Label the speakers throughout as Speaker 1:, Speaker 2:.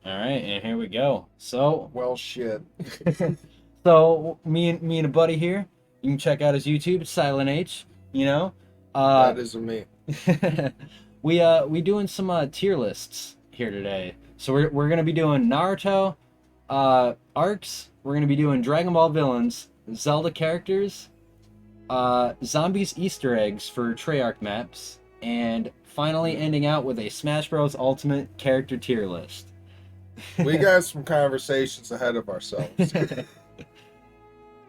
Speaker 1: All right, and here we go. So,
Speaker 2: Well, shit.
Speaker 1: me and a buddy here. You can check out his YouTube, it's Silent H. You know, uh,
Speaker 2: That isn't me.
Speaker 1: we doing some tier lists here today. So we're gonna be doing Naruto, arcs. We're gonna be doing Dragon Ball villains, Zelda characters, zombies Easter eggs for Treyarch maps, and finally ending out with a Smash Bros. Ultimate character tier list.
Speaker 2: We got some conversations ahead of ourselves.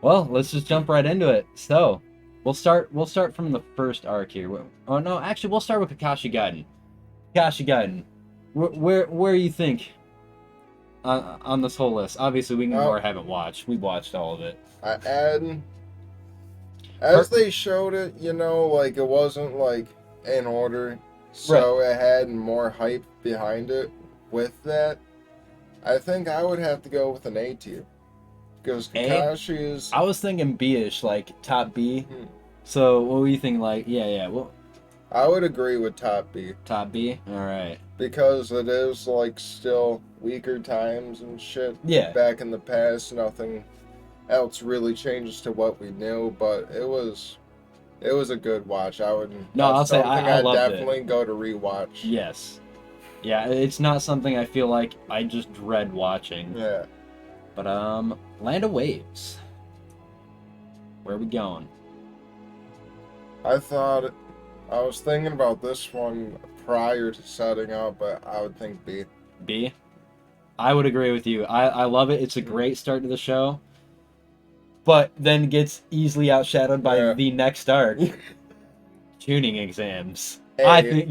Speaker 1: Well, let's just jump right into it. So, we'll start from the first arc here. Oh no, actually, we'll start with Kakashi Gaiden. Kakashi Gaiden, where you think on this whole list? Obviously, we can or haven't watched. We've watched all of it.
Speaker 2: And as they showed it, like it wasn't like in order, so it had more hype behind it. With that, I think I would have to go with an A tier. Because Kakashi is.
Speaker 1: I was thinking B-ish, like top B.
Speaker 2: Hmm.
Speaker 1: So what were you thinking? Like, yeah. Well,
Speaker 2: I would agree with top B.
Speaker 1: Top B. All right.
Speaker 2: Because it is like still weaker times and shit.
Speaker 1: Yeah.
Speaker 2: Back in the past, nothing else really changes to what we knew, but it was a good watch. I would.
Speaker 1: No, I'll say I
Speaker 2: I'd
Speaker 1: loved
Speaker 2: definitely
Speaker 1: it.
Speaker 2: go to rewatch.
Speaker 1: Yes. Yeah, it's not something I feel like I just dread watching.
Speaker 2: Yeah.
Speaker 1: But Land of Waves. Where are we going?
Speaker 2: I was thinking about this one prior to setting up, but I would think B.
Speaker 1: B. I would agree with you. I love it. It's a great start to the show. But then gets easily outshadowed by the next arc. Tuning exams. I think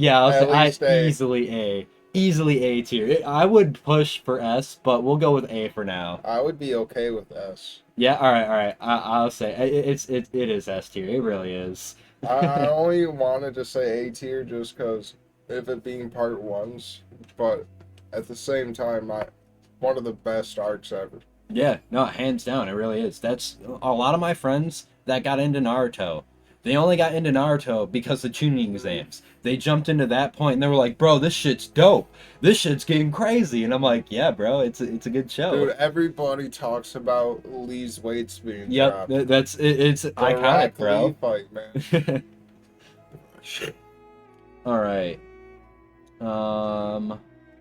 Speaker 1: easily A tier. I would push for S, but we'll go with A for now.
Speaker 2: I would be okay with S.
Speaker 1: Yeah, all right. I'll say it is S tier. It really is.
Speaker 2: I only wanted to say A tier just because of it being part ones, but at the same time, one of the best arcs ever.
Speaker 1: Yeah, no, hands down, it really is. That's a lot of my friends that got into Naruto. They only got into Naruto because of tuning exams. They jumped into that point and they were like, "Bro, this shit's dope. This shit's getting crazy." And I'm like, "Yeah, bro, it's a good show."
Speaker 2: Dude, everybody talks about Lee's weights being
Speaker 1: Yep,
Speaker 2: dropped.
Speaker 1: it's iconic, bro.
Speaker 2: Lee fight, man.
Speaker 1: All right.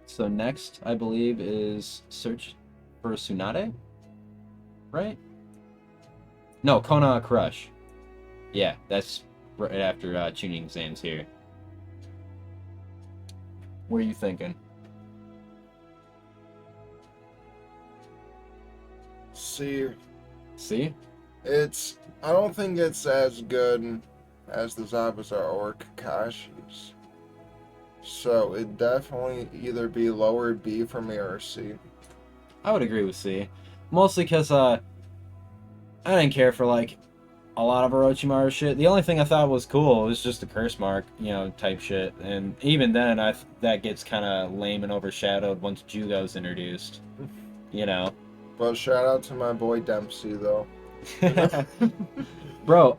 Speaker 1: So next, I believe, is Search for Tsunade, right? No, Kona Crush. Yeah, that's right after tuning exams here. What are you thinking?
Speaker 2: See?
Speaker 1: I
Speaker 2: don't think it's as good as the Zabuza or Kakashi's. So it'd definitely either be lower B for me or C.
Speaker 1: I would agree with C. Mostly because I didn't care for like a lot of Orochimaru shit. The only thing I thought was cool was just the curse mark, type shit. And even then, that gets kind of lame and overshadowed once Jugo's introduced.
Speaker 2: But shout out to my boy Dempsey, though.
Speaker 1: Bro,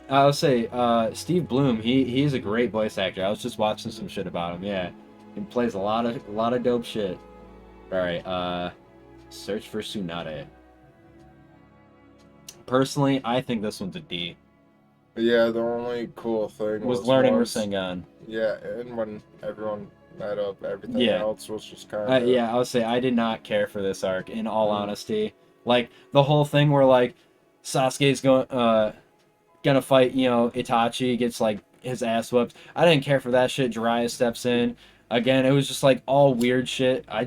Speaker 1: I'll say, Steve Bloom, he's a great voice actor. I was just watching some shit about him, yeah. He plays a lot of dope shit. Alright, Search for Tsunade. Personally, I think this one's a D.
Speaker 2: Yeah, the only cool thing
Speaker 1: was learning Rasengan.
Speaker 2: Yeah, and when everyone met up, everything else was just kind of...
Speaker 1: yeah, I would say I did not care for this arc, in all honesty. Like, the whole thing where, like, Sasuke's gonna fight, Itachi, gets, like, his ass whooped. I didn't care for that shit. Jiraiya steps in. Again, it was just, like, all weird shit. I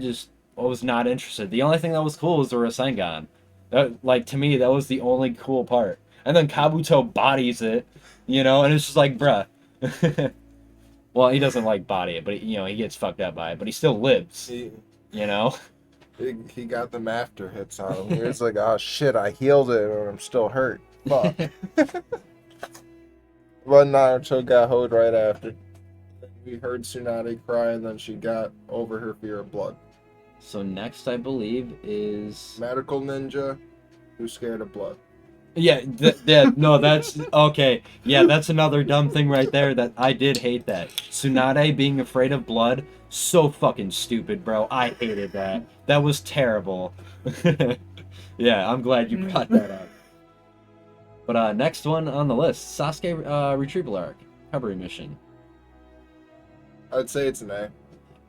Speaker 1: was not interested. The only thing that was cool was the Rasengan. That, to me, that was the only cool part. And then Kabuto bodies it, and it's just like, bruh. Well, he doesn't, body it, but, he gets fucked up by it, but he still lives,
Speaker 2: He got them after hits on him. He was like, oh, shit, I healed it, and I'm still hurt. Fuck. But Naruto got hoed right after. We heard Tsunade cry, and then she got over her fear of blood.
Speaker 1: So next, I believe, is...
Speaker 2: Medical ninja who's scared of blood.
Speaker 1: Yeah, no, that's... Okay, yeah, that's another dumb thing right there that I did hate that. Tsunade being afraid of blood So fucking stupid, bro. I hated that. That was terrible. Yeah, I'm glad you brought that up. But next one on the list, Sasuke retrieval arc, recovery mission.
Speaker 2: I'd say it's an A.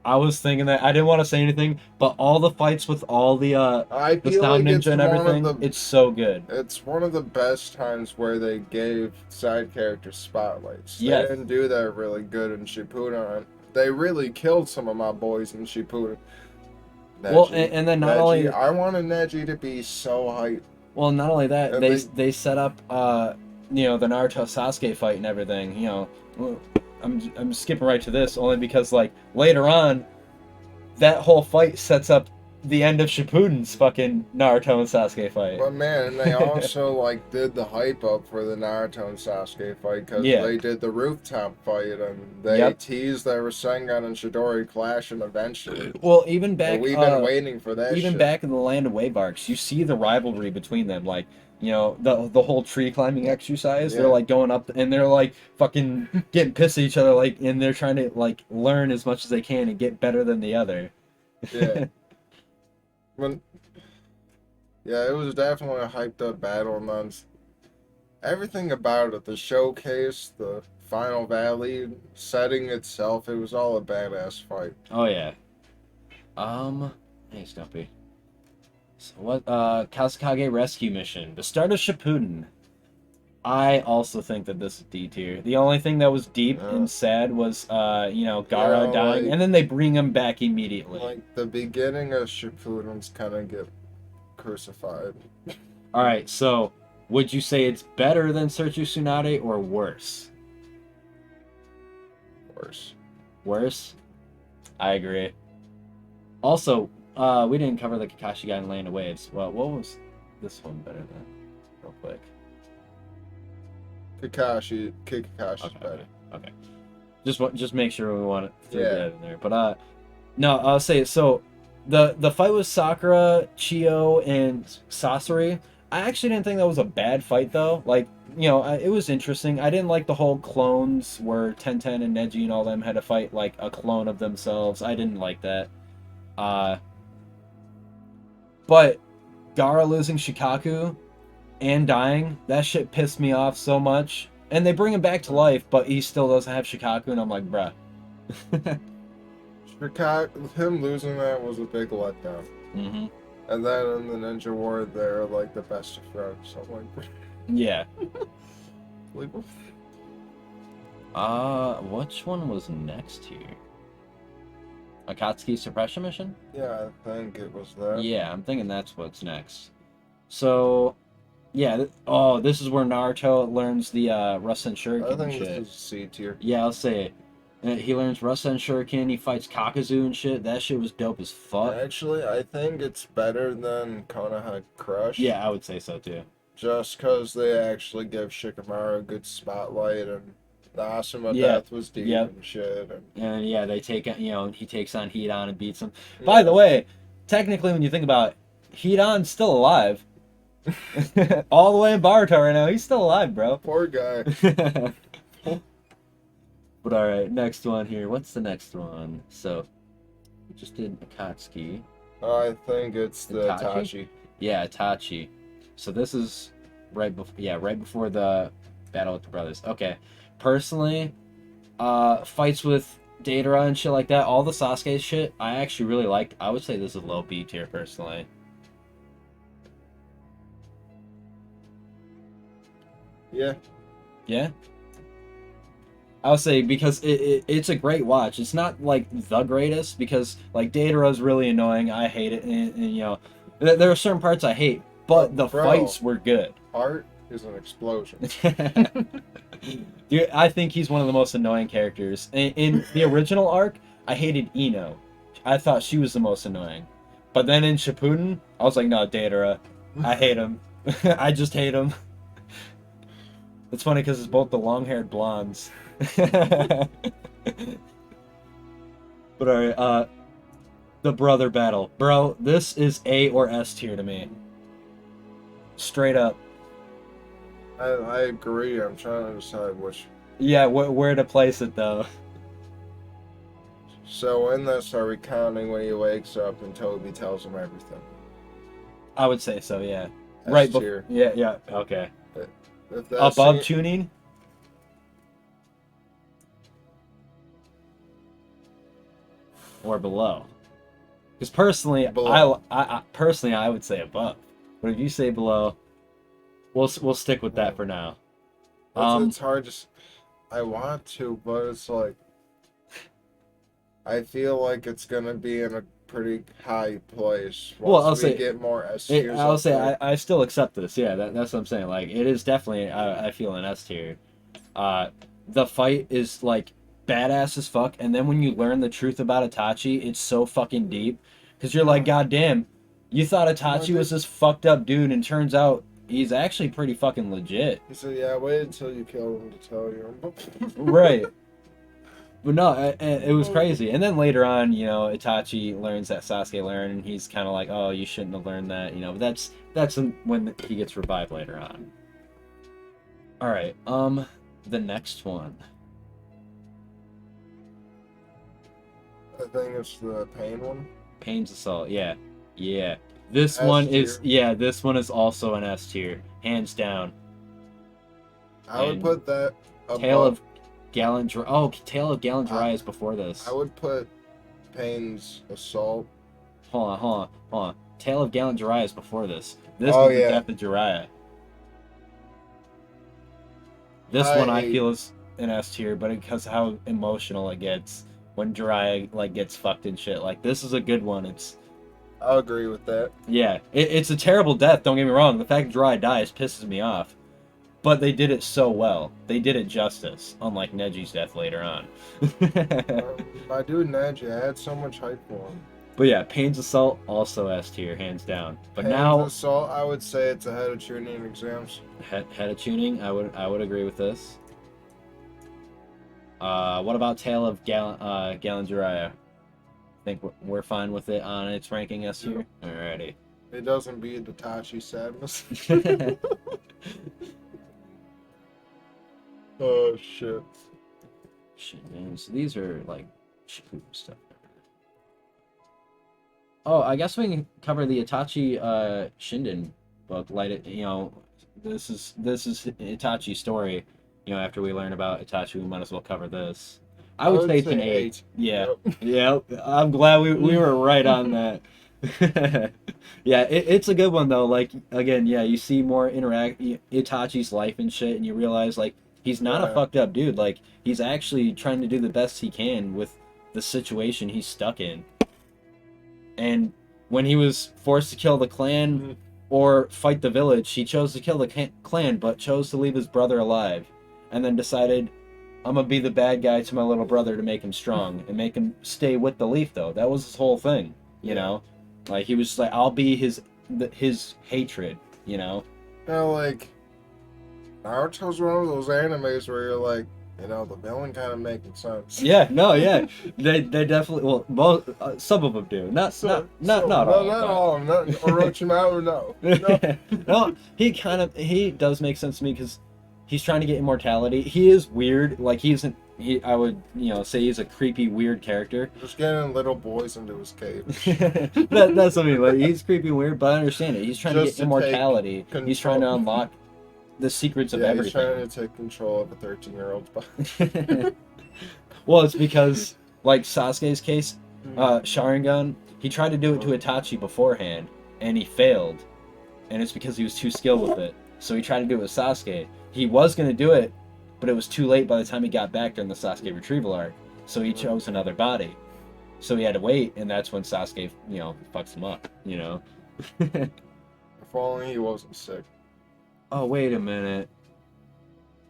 Speaker 1: I was thinking that I didn't want to say anything, but all the fights with all
Speaker 2: I
Speaker 1: the
Speaker 2: feel
Speaker 1: sound
Speaker 2: like it's
Speaker 1: ninja and
Speaker 2: one of
Speaker 1: everything,
Speaker 2: the
Speaker 1: it's so good.
Speaker 2: it's one of the best times where they gave side characters spotlights. They
Speaker 1: Yes.
Speaker 2: didn't do that really good in Shippuden. They really killed some of my boys in Shippuden.
Speaker 1: Well,
Speaker 2: Neji,
Speaker 1: and then not
Speaker 2: Neji,
Speaker 1: only
Speaker 2: I wanted Neji to be so hyped.
Speaker 1: well, not only that,
Speaker 2: And
Speaker 1: they set up you know, the Naruto Sasuke fight and everything. You know, well, I'm skipping right to this only because like later on, that whole fight sets up the end of Shippuden's fucking Naruto and Sasuke fight.
Speaker 2: But man, and they also like did the hype up for the Naruto and Sasuke fight because
Speaker 1: Yeah.
Speaker 2: they did the rooftop fight and they
Speaker 1: Yep.
Speaker 2: teased their Rasengan and Chidori clashing eventually.
Speaker 1: Well, even back
Speaker 2: And we've been waiting for that.
Speaker 1: even
Speaker 2: shit.
Speaker 1: back in the land of wave arcs, you see the rivalry between them. Like, you know, the whole tree climbing exercise. They're
Speaker 2: Yeah.
Speaker 1: like going up and they're like fucking getting pissed at each other, like, and they're trying to like learn as much as they can and get better than the other.
Speaker 2: Yeah. Yeah, it was definitely a hyped up battle, and then everything about it, the showcase, the final valley setting itself, it was all a badass fight.
Speaker 1: Oh yeah. Hey Stumpy. So what? Kazakage rescue mission. The start of Shippuden. I also think that this is D tier. The only thing that was deep
Speaker 2: Yeah.
Speaker 1: and sad was, you know, Gaara
Speaker 2: Yeah,
Speaker 1: dying,
Speaker 2: like-
Speaker 1: and then they bring him back immediately.
Speaker 2: Like the beginning of Shippuden's kind of get crucified.
Speaker 1: All right, so would you say it's better than Searchu Tsunade or worse?
Speaker 2: Worse.
Speaker 1: Worse. I agree. Also, we didn't cover the Kakashi guy in Land of Waves. Well, what was this one better than? Real quick.
Speaker 2: Kakashi's
Speaker 1: Okay,
Speaker 2: better.
Speaker 1: okay. Just make sure we want to throw
Speaker 2: Yeah.
Speaker 1: that in there. But no, I'll say so. The fight with Sakura, Chio, and Sasori. I actually didn't think that was a bad fight though. Like, you know, it was interesting. I didn't like the whole clones where Tenten and Neji and all them had to fight like a clone of themselves. I didn't like that. But Gaara losing Shikaku and dying, that shit pissed me off so much. And they bring him back to life, but he still doesn't have Shikaku, and I'm like, bruh.
Speaker 2: Him losing that was a big letdown.
Speaker 1: Mm-hmm.
Speaker 2: And then in the Ninja War, they're like the best of friends. So I'm like,
Speaker 1: Yeah.
Speaker 2: legal.
Speaker 1: Which one was next here? Akatsuki suppression mission?
Speaker 2: Yeah, I think it was that.
Speaker 1: Yeah, I'm thinking that's what's next. So, yeah. This is where Naruto learns the Rasen
Speaker 2: I
Speaker 1: Shuriken
Speaker 2: think
Speaker 1: shit.
Speaker 2: this is C tier.
Speaker 1: Yeah, I'll say it. He learns Rasen Shuriken. He fights Kakazu and shit. That shit was dope as fuck.
Speaker 2: Actually, I think it's better than Konoha Crush.
Speaker 1: Yeah, I would say so too.
Speaker 2: Just because they actually give Shikamaru a good spotlight and the Asuma
Speaker 1: Yeah.
Speaker 2: death was deep
Speaker 1: Yep.
Speaker 2: and shit.
Speaker 1: And yeah, they take he takes on Hidan and beats him.
Speaker 2: Yeah.
Speaker 1: By the way, technically, when you think about it, Hidan's still alive. All the way in Boruto right now, he's still alive, bro.
Speaker 2: Poor guy.
Speaker 1: But all right, next one here. What's the next one? So, we just did Akatsuki.
Speaker 2: I think it's the
Speaker 1: Itachi?
Speaker 2: Itachi.
Speaker 1: Yeah, Itachi. So this is right before the battle with the brothers. Okay. Personally, fights with Deidara and shit like that, all the Sasuke shit, I actually really liked. I would say this is low B tier personally.
Speaker 2: Yeah.
Speaker 1: Yeah? I would say because it's a great watch. It's not like the greatest because like Deidara's really annoying. I hate it, and you know there are certain parts I hate, but the
Speaker 2: Bro.
Speaker 1: fights were good.
Speaker 2: Art is an explosion.
Speaker 1: Dude, I think he's one of the most annoying characters. In the original arc, I hated Ino. I thought she was the most annoying. But then in Shippuden, I was like, no, Deidara. I hate him. I just hate him. It's funny because it's both the long-haired blondes. But alright, the brother battle. Bro, this is A or S tier to me. Straight up.
Speaker 2: I agree. I'm trying to decide which.
Speaker 1: Yeah, where to place it though.
Speaker 2: So in this, are we counting when he wakes up and Toby tells him everything?
Speaker 1: I would say so, yeah.
Speaker 2: S
Speaker 1: Right,
Speaker 2: tier.
Speaker 1: yeah, okay.
Speaker 2: If that
Speaker 1: Above
Speaker 2: scene-
Speaker 1: tuning? Or below? Because personally,
Speaker 2: Below.
Speaker 1: I would say above. But if you say below, we'll stick with that for now.
Speaker 2: It's hard to. I want to, but it's like I feel like it's gonna be in a pretty high place
Speaker 1: Well,
Speaker 2: once we get more S tiers.
Speaker 1: I'll
Speaker 2: up
Speaker 1: say
Speaker 2: there.
Speaker 1: I still accept this. Yeah, that's what I'm saying. Like it is definitely I feel an S tier. The fight is like badass as fuck, and then when you learn the truth about Itachi, it's so fucking deep. Because you're like, God damn, you thought Itachi was this fucked up dude, and turns out he's actually pretty fucking legit.
Speaker 2: He said, "Yeah, wait until you kill him to tell you."
Speaker 1: Right. But no, it was crazy. And then later on, you know, Itachi learns that Sasuke learned, and he's kind of like, "Oh, you shouldn't have learned that," you know. But that's when he gets revived later on. All right, the next one.
Speaker 2: I think it's the pain one.
Speaker 1: Pain's Assault, yeah. This
Speaker 2: S
Speaker 1: one
Speaker 2: tier.
Speaker 1: is this one is also an S tier, hands down.
Speaker 2: I would put that above.
Speaker 1: Tale of Gallant Jiraiya is before this.
Speaker 2: I would put Pain's Assault.
Speaker 1: Hold on. Tale of Gallant Jiraiya is before this. This
Speaker 2: Oh,
Speaker 1: was the
Speaker 2: yeah.
Speaker 1: death of Jiraiya. This one I feel is an S tier, but because how emotional it gets when Jiraiya like gets fucked and shit. Like this is a good one.
Speaker 2: I'll agree with that.
Speaker 1: Yeah, it's a terrible death. Don't get me wrong. The fact Jiraiya dies pisses me off, but they did it so well. They did it justice, unlike Neji's death later on.
Speaker 2: My dude Neji, I had so much hype for him.
Speaker 1: But yeah, Pain's Assault also S tier, hands down. But
Speaker 2: Pain's
Speaker 1: now
Speaker 2: Assault, I would say it's ahead of tuning exams.
Speaker 1: head of tuning, I would agree with this. What about Tale of Gallant Jiraiya? I think we're fine with it on its ranking S tier. Alrighty.
Speaker 2: It doesn't beat Itachi sadness. Oh shit.
Speaker 1: Shit, man. So these are like Shippuden stuff. Oh, I guess we can cover the Itachi Shinden book. This is Itachi's story. You know, after we learn about Itachi, we might as well cover this. I would say it's an 8. Yeah.
Speaker 2: Yep.
Speaker 1: Yeah. I'm glad we were right on that. Yeah, it's a good one though. Like again, yeah, you see more Itachi's life and shit, and you realize like he's not a fucked up dude. Like he's actually trying to do the best he can with the situation he's stuck in. And when he was forced to kill the clan or fight the village, he chose to kill the clan, but chose to leave his brother alive, and then decided, I'm gonna be the bad guy to my little brother to make him strong and make him stay with the leaf. Though that was his whole thing, you know. Like he was just like, I'll be his hatred, you know.
Speaker 2: Yeah, like Naruto's one of those animes where you're like, you know, the villain kind of making sense.
Speaker 1: Yeah, no, yeah, they definitely. Well, most some of them do. Not all.
Speaker 2: Not all. Not Orochimaru. No.
Speaker 1: No, he does make sense to me because he's trying to get immortality. He is weird. Like I would say he's a creepy, weird character.
Speaker 2: Just getting little boys into his cave.
Speaker 1: That's what I mean. Like he's creepy and weird, but I understand it. He's trying to get immortality. He's trying to unlock the secrets of everything.
Speaker 2: He's trying to take control of a 13-year-old's body.
Speaker 1: Well, it's because, like Sasuke's case, Sharingan, he tried to do it to Itachi beforehand, and he failed. And it's because he was too skilled with it. So he tried to do it with Sasuke. He was going to do it, but it was too late by the time he got back during the Sasuke retrieval arc. So he chose another body. So he had to wait, and that's when Sasuke, fucks him up,
Speaker 2: If only he wasn't sick.
Speaker 1: Oh, wait a minute.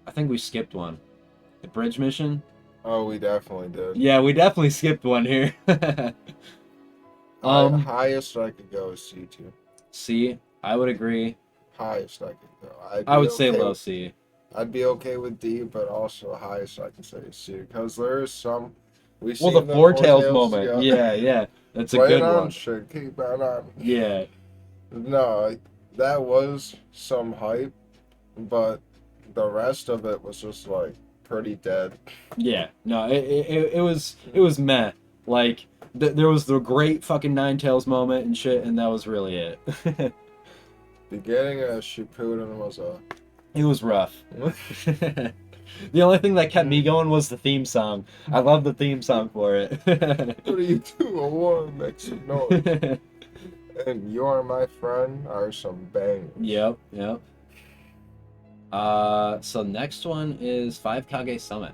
Speaker 1: I think we skipped one. The bridge mission?
Speaker 2: Oh, we definitely did.
Speaker 1: Yeah, we definitely skipped one here.
Speaker 2: Highest I could go is C2.
Speaker 1: C, I would agree.
Speaker 2: Highest I could go.
Speaker 1: I would say low C.
Speaker 2: I'd be okay with D, but also highest I can say is C. Because there is some...
Speaker 1: the Four Tails moment. Yeah. That's a good one.
Speaker 2: Shit, keep that on.
Speaker 1: Yeah.
Speaker 2: No, that was some hype, but the rest of it was just like pretty dead.
Speaker 1: Yeah. No, it was meh. Like there was the great fucking Nine Tails moment and shit, and that was really it.
Speaker 2: Beginning of Shippuden was a.
Speaker 1: It was rough. The only thing that kept me going was the theme song. I love the theme song for it.
Speaker 2: What do you do? I want to make some noise. And You Are My Friend are some bangers.
Speaker 1: Yep, yep. So next one is 5 Kage Summit.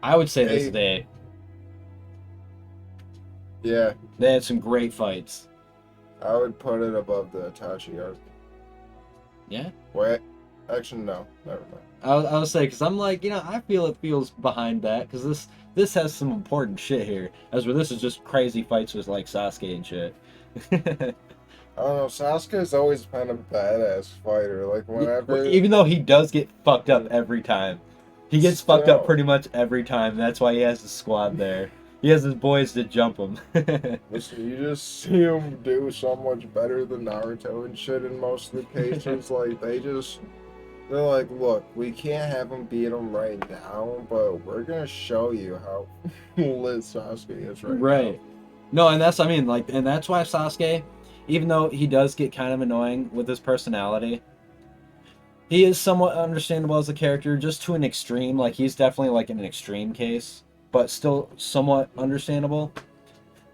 Speaker 1: I would say this day.
Speaker 2: Yeah.
Speaker 1: They had some great fights.
Speaker 2: I would put it above the Itachi arc.
Speaker 1: Yeah?
Speaker 2: Wait. Actually, no. Never mind.
Speaker 1: I would say, because I'm like, I feel it feels behind that, because this has some important shit here. As where this is just crazy fights with, like, Sasuke and shit.
Speaker 2: I don't know. Sasuke's always been a badass fighter. Like, whenever.
Speaker 1: Even though he does get fucked up every time. He gets fucked up pretty much every time. That's why he has his squad there. He has his boys to jump him.
Speaker 2: Listen, you just see him do so much better than Naruto and shit in most of the cases. Like, they're like, look, we can't have him beat him right now, but we're gonna show you how lit Sasuke is right
Speaker 1: No,
Speaker 2: now.
Speaker 1: and that's, and that's why Sasuke, even though he does get kind of annoying with his personality, he is somewhat understandable as a character, just to an extreme. Like, he's definitely, like, in an extreme case, but still somewhat understandable.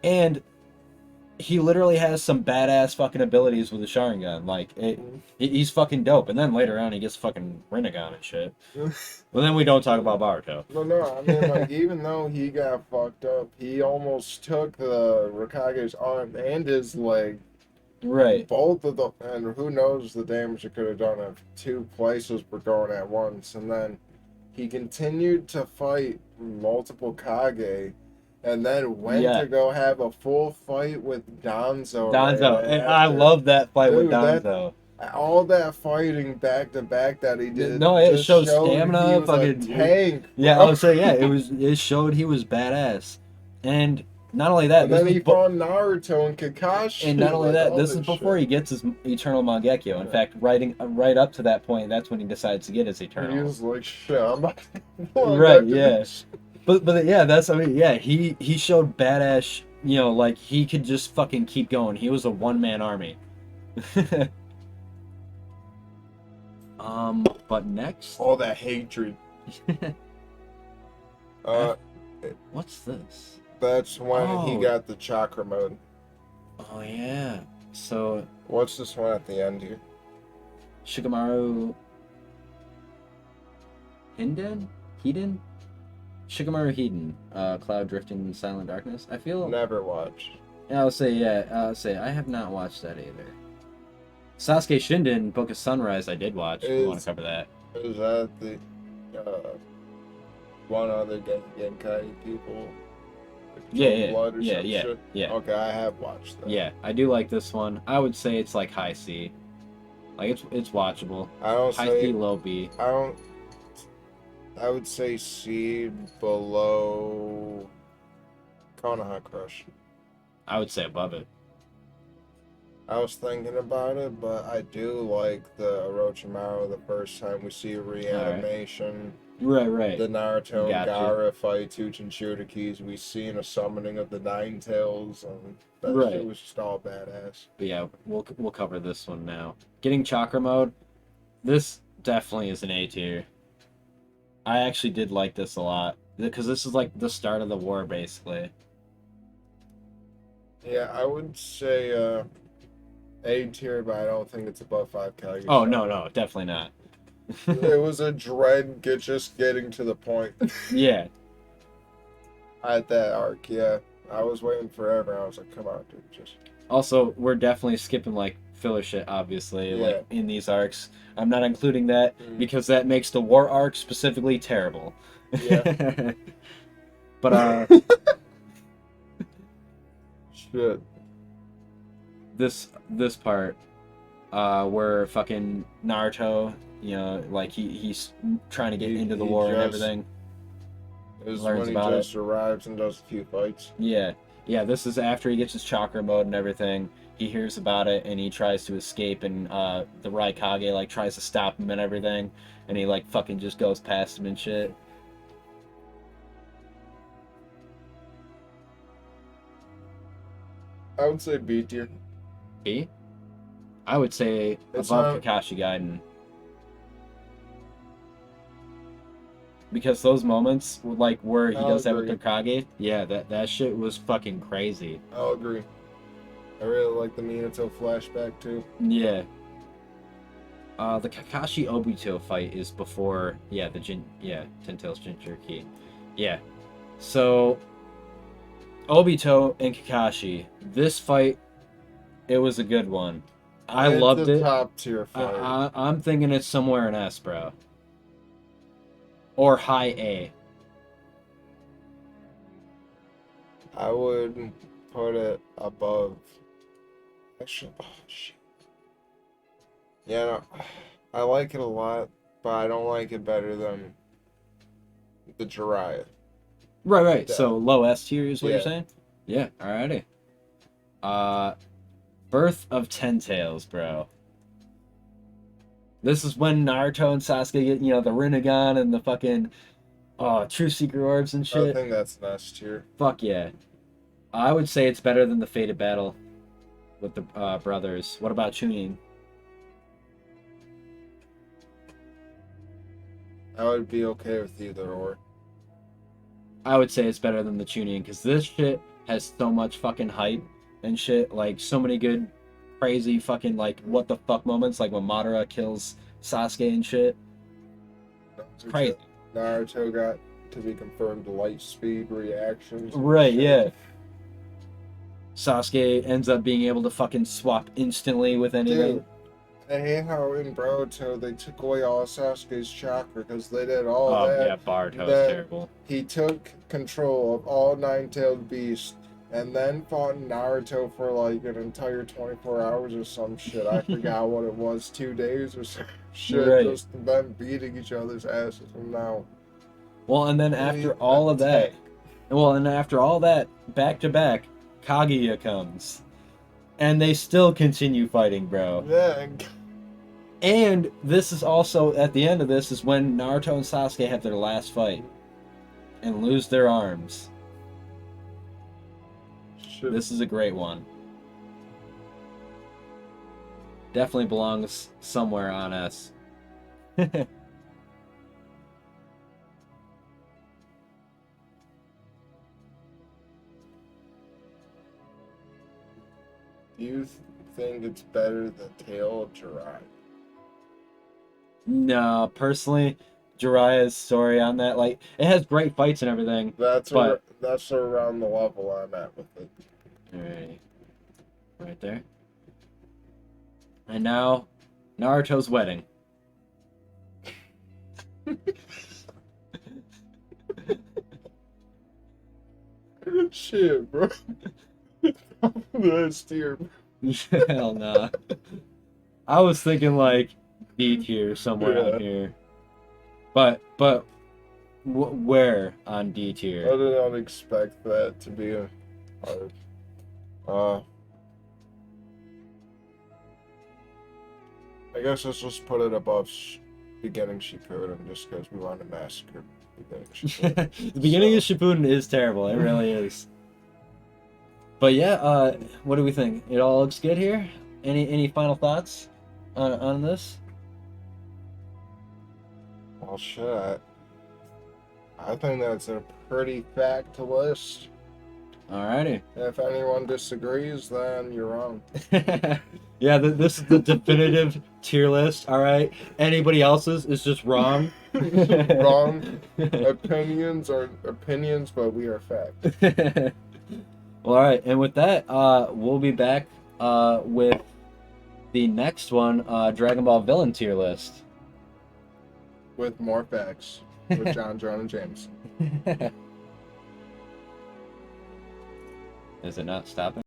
Speaker 1: And he literally has some badass fucking abilities with the Sharingan. Like, he's fucking dope. And then later on, he gets fucking Rinnegan and shit. Well, then we don't talk about Baruto.
Speaker 2: No, I mean, like, even though he got fucked up, he almost took the Hokage's arm and his leg.
Speaker 1: Right.
Speaker 2: Both of them, and who knows the damage it could have done if two places were going at once. And then he continued to fight multiple Kage, and then went to go have a full fight with Danzo.
Speaker 1: Right, I love that fight with Danzo.
Speaker 2: All that fighting back to back that he did.
Speaker 1: No, it showed stamina.
Speaker 2: He was
Speaker 1: fucking
Speaker 2: a tank.
Speaker 1: Yeah, I would say it showed he was badass, and not only that,
Speaker 2: and then he fought Naruto and Kakashi.
Speaker 1: And not only that, this is before he gets his Eternal Mangekyo. In fact, right up to that point, that's when he decides to get his Eternal.
Speaker 2: He was like, shit, I'm not.
Speaker 1: Right, yeah. But yeah, he showed badass. Like, he could just fucking keep going. He was a one-man army. But next.
Speaker 2: All that hatred.
Speaker 1: What's this?
Speaker 2: That's when he got the chakra mode.
Speaker 1: Oh yeah. So.
Speaker 2: What's this one at the end here?
Speaker 1: Shikamaru. Heden? Shikamaru Heden. Cloud drifting in silent darkness. I feel.
Speaker 2: Never watched.
Speaker 1: I'll say I have not watched that either. Sasuke Shinden, Book of Sunrise, I did watch. We want to cover that.
Speaker 2: Is that the one other Genkai people?
Speaker 1: Yeah.
Speaker 2: Okay, I have watched that.
Speaker 1: Yeah, I do like this one. I would say it's like high C. Like, it's watchable. High C, low B.
Speaker 2: I would say C below Konoha Crush.
Speaker 1: I would say above it.
Speaker 2: I was thinking about it, but I do like the Orochimaru the first time we see reanimation.
Speaker 1: Right.
Speaker 2: The Naruto and Gaara fight, Uchin Shuriki's. We seen a summoning of the Nine Tails, and that shit was just all badass.
Speaker 1: But yeah, we'll cover this one now. Getting Chakra Mode, this definitely is an A tier. I actually did like this a lot, because this is like the start of the war, basically.
Speaker 2: Yeah, I would say A tier, but I don't think it's above 5 Kage.
Speaker 1: Oh, no, definitely not.
Speaker 2: It was a dread just getting to the point.
Speaker 1: Yeah.
Speaker 2: At that arc, yeah. I was waiting forever, and I was like, come on, dude, just...
Speaker 1: Also, we're definitely skipping, like, filler shit, obviously, like, in these arcs. I'm not including that, because that makes the war arc specifically terrible.
Speaker 2: Yeah.
Speaker 1: But,
Speaker 2: shit.
Speaker 1: This part, where fucking Naruto, like, he's trying to get into the war and everything.
Speaker 2: This is when he just arrives and does a few fights.
Speaker 1: Yeah, this is after he gets his chakra mode and everything. He hears about it and he tries to escape, and the Raikage, like, tries to stop him and everything, and he, like, fucking just goes past him and shit.
Speaker 2: I would say B tier.
Speaker 1: B? I would say
Speaker 2: It's
Speaker 1: above
Speaker 2: not-
Speaker 1: Kakashi Gaiden. Because those moments, like where he
Speaker 2: I'll
Speaker 1: does that with
Speaker 2: agree.
Speaker 1: the Kage, yeah, that shit was fucking crazy.
Speaker 2: I'll agree. I really like the Minato flashback too.
Speaker 1: Yeah. The Kakashi Obito fight is before, Ten Tails Jinchuriki. Yeah. So, Obito and Kakashi, this fight, it was a good one. I
Speaker 2: It's
Speaker 1: loved
Speaker 2: a
Speaker 1: it.
Speaker 2: top tier fight.
Speaker 1: I'm thinking it's somewhere in S, bro. Or high A.
Speaker 2: I would put it above. Actually, oh shit. Yeah, no, I like it a lot, but I don't like it better than the Jiraiya.
Speaker 1: Right.
Speaker 2: Yeah.
Speaker 1: So low S tier is what you're
Speaker 2: Yeah.
Speaker 1: saying? Yeah, alrighty. Birth of Ten Tails, bro. This is when Naruto and Sasuke get, the Rinnegan and the fucking True Secret Orbs and
Speaker 2: I
Speaker 1: shit.
Speaker 2: think that's an S tier.
Speaker 1: Fuck yeah. I would say it's better than the Fated Battle with the brothers. What about Chunin?
Speaker 2: I would be okay with either or.
Speaker 1: I would say it's better than the Chunin because this shit has so much fucking hype and shit. Like, so many good, crazy fucking, like, what the fuck moments. Like when Madara kills Sasuke and shit. Crazy.
Speaker 2: Naruto got to be confirmed light speed reactions. and
Speaker 1: Right,
Speaker 2: shit.
Speaker 1: yeah. Sasuke ends up being able to fucking swap instantly with anything.
Speaker 2: Dude, I hate how in Naruto they took away all Sasuke's chakra because they did all that.
Speaker 1: Yeah, Barto's
Speaker 2: that-
Speaker 1: terrible.
Speaker 2: He took control of all nine-tailed beasts and then fought Naruto for like an entire 24 hours or some shit. I forgot what it was, 2 days or some shit.
Speaker 1: Right.
Speaker 2: Just them beating each other's asses. And now,
Speaker 1: Well, and then after all of that, back to back, Kaguya comes. And they still continue fighting, bro.
Speaker 2: yeah,
Speaker 1: And this is also, at the end of this, is when Naruto and Sasuke have their last fight. And lose their arms.
Speaker 2: shit.
Speaker 1: This is a great one. Definitely belongs somewhere on S.
Speaker 2: Do you think it's better than Tale of Jiraiya?
Speaker 1: No, personally, Jiraiya's story on that, like, it has great fights and everything.
Speaker 2: That's
Speaker 1: But-
Speaker 2: that's around the level I'm at with it.
Speaker 1: Alright. Right there. And now, Naruto's wedding.
Speaker 2: Shit, bro. That's tier.
Speaker 1: Hell nah. I was thinking like D tier somewhere
Speaker 2: Yeah.
Speaker 1: on here. But where on D
Speaker 2: I
Speaker 1: tier?
Speaker 2: did not expect that to be a hard. I guess let's just put it above beginning Shippuden just because we want to massacre beginning Shippuden.
Speaker 1: The beginning of Shippuden is terrible. It really is. But yeah, what do we think? It all looks good here. Any final thoughts on this?
Speaker 2: Well, shit. I think that's a pretty fact list.
Speaker 1: Alrighty.
Speaker 2: If anyone disagrees, then you're wrong.
Speaker 1: Yeah, this is the definitive tier list. All right. Anybody else's is just wrong.
Speaker 2: Wrong. Opinions are opinions, but we are fact.
Speaker 1: Well, all right. And with that, we'll be back with the next one, Dragon Ball villain tier list.
Speaker 2: With more facts. With John, and James.
Speaker 1: Is it not stopping?